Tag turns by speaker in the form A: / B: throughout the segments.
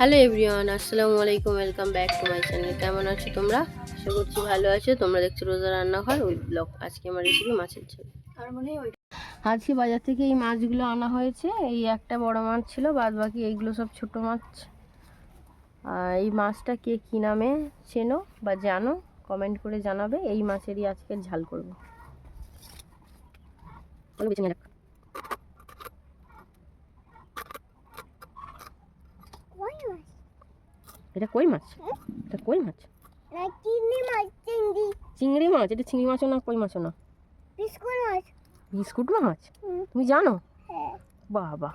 A: Hello everyone, আসসালামু আলাইকুম। Welcome back to my channel. কেমন আছো তোমরা? আশা করছি ভালো আছো। তোমরা দেখছো রোজা রান্নাঘর ওই ব্লগ। আজকে আমার রেসিপি মাছের ঝোল। আজকে বাজার থেকে এই মাছগুলো আনা হয়েছে। এই একটা বড় মাছ ছিল, বাদ বাকি এইগুলো সব ছোট মাছ। এই মাছটা কে কী নামে চেনো বা জানো কমেন্ট করে জানাবে। এই মাছেরই আজকে ঝাল করবো। বেছে নিয়ে এটা কই মাছ? এটা কই মাছ? চিংড়ি মাছ। এটা চিংড়ি মাছও না, কই মাছও না, বিস্কুট মাছ। তুমি জানো? বাবা।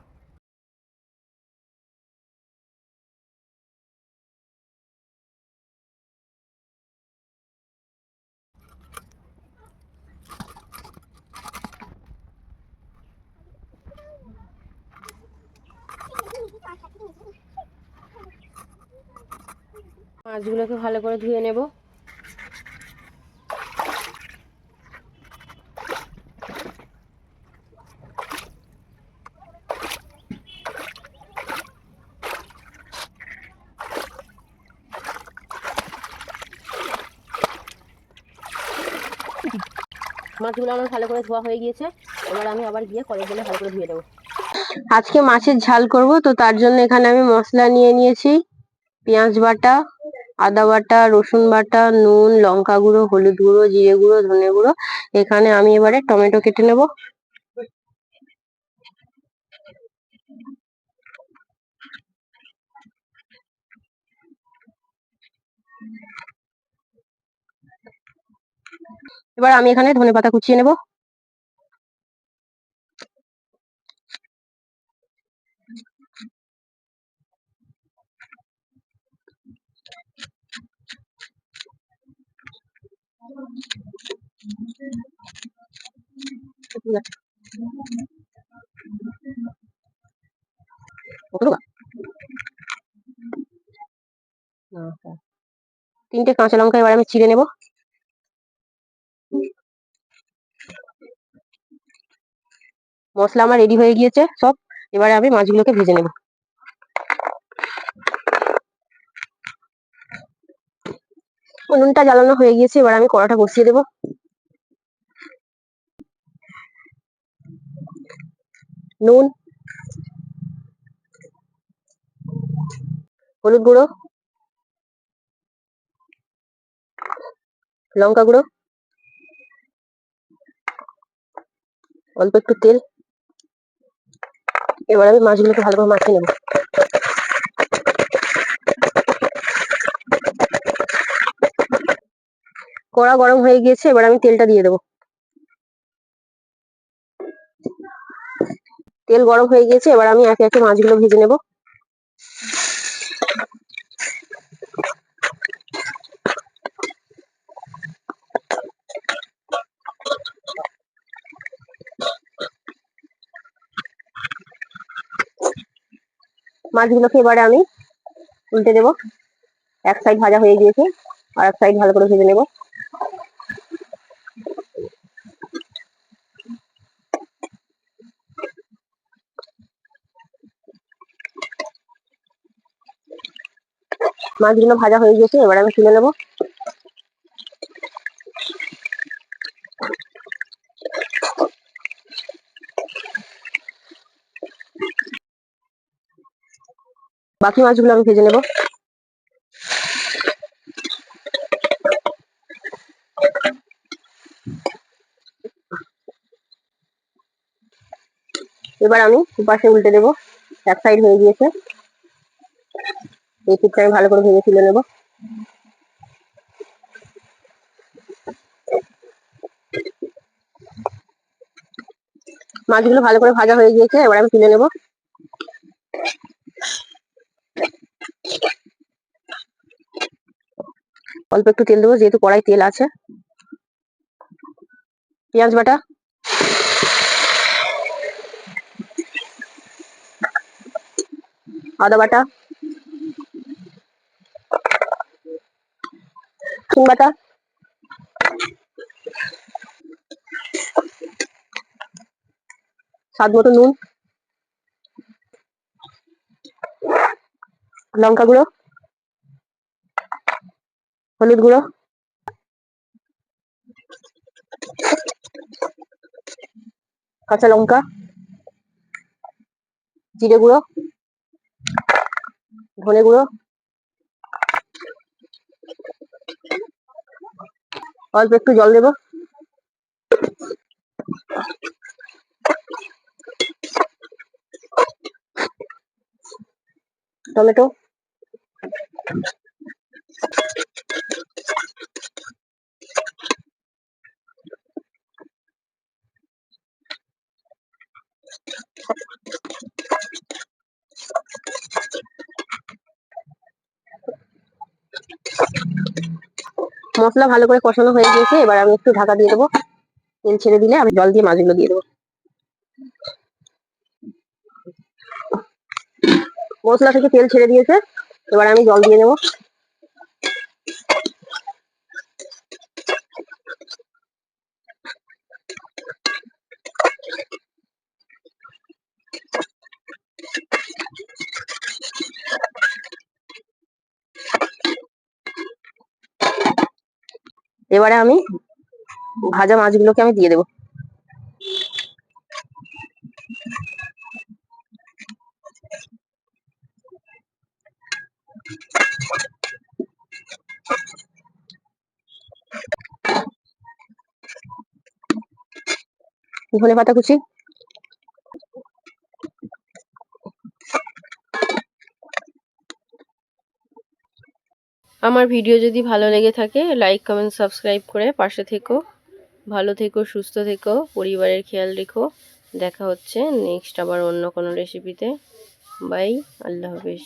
A: মাছগুলোকে ভালো করে ধুয়ে নেব। মাছগুলো আমার ভালো করে ধোয়া হয়ে গিয়েছে। এবার আমি আবার গিয়ে কলের জলে ভালো করে ধুয়ে দেবো। আজকে মাছের ঝাল করব, তো তার জন্য এখানে আমি মশলা নিয়ে নিয়েছি। পেঁয়াজ বাটা, আদা বাটা, রসুন বাটা, নুন, লঙ্কা গুঁড়ো, হলুদ গুঁড়ো, জিরে গুঁড়ো, ধনে গুঁড়ো। এখানে আমি এবারে টমেটো কেটে নেব। এবার আমি এখানে ধনেপাতা কুচিয়ে নেব। তিনটে কাঁচা লঙ্কা এবার আমি চিড়ে নেব। মশলা আমার রেডি হয়ে গিয়েছে সব। এবারে আমি মাছগুলোকে ভেজে নেব। উনুনটা জ্বালানো হয়ে গিয়েছে, এবার আমি কড়াটা বসিয়ে দেব। নুন, হলুদ গুঁড়ো, লঙ্কা গুঁড়ো, অল্প একটু তেল। এবার আমি মাছগুলোকে ভালোভাবে মাখিয়ে নেব। কড়া গরম হয়ে গিয়েছে, এবার আমি তেলটা দিয়ে দেবো। তেল গরম হয়ে গিয়েছে, এবার আমি একে একে মাছগুলো ভেজে নেব। মাছগুলোকে এবারে আমি উল্টে দেবো। এক সাইড ভাজা হয়ে গিয়েছে, আর এক সাইড ভালো করে ভেজে নেব। মাছগুলো ভাজা হয়ে গিয়েছে, এবার আমি তুলে নেব। বাকি মাছগুলো আমি ভেজে নেব। এবার আমি দুপাশে উল্টে দেবো। এক সাইড হয়ে গিয়েছে, এই পিঠটা আমি ভালো করে ভেজে তুলে নেব। মাছগুলো ভালো করে ভাজা হয়ে গিয়েছে, এবার আমি তুলে নেব। অল্প একটু তেল দেবো, যেহেতু কড়াই তেল আছে। পেঁয়াজ বাটা, আদা বাটা, রসুন বাটা, স্বাদ মতো নুন, লঙ্কা গুঁড়ো, হলুদ গুঁড়ো, কাঁচা লঙ্কা, জিরে গুঁড়ো, ধনে গুঁড়ো, অল্প একটু জল দেবো, টমেটো, মশলা ভালো করে কষানো হয়ে গিয়েছে। এবার আমি একটু ঢাকা দিয়ে দেবো। তেল ছেড়ে দিলে আমি জল দিয়ে মাছগুলো দিয়ে দেবো। মশলা থেকে তেল ছেড়ে দিয়েছে, এবার আমি জল দিয়ে দেবো। এবারে আমি ভাজা মাছগুলোকে আমি দিয়ে দেবো। ধনে পাতা কুচি, আমার ভিডিও যদি ভালো লেগে থাকে লাইক কমেন্ট সাবস্ক্রাইব করে পাশে থেকো। ভালো থেকো, সুস্থ থেকো, পরিবারের খেয়াল রেখো। দেখা হচ্ছে নেক্সট আবার অন্য কোনো রেসিপিতে। বাই, আল্লাহ হাফেজ।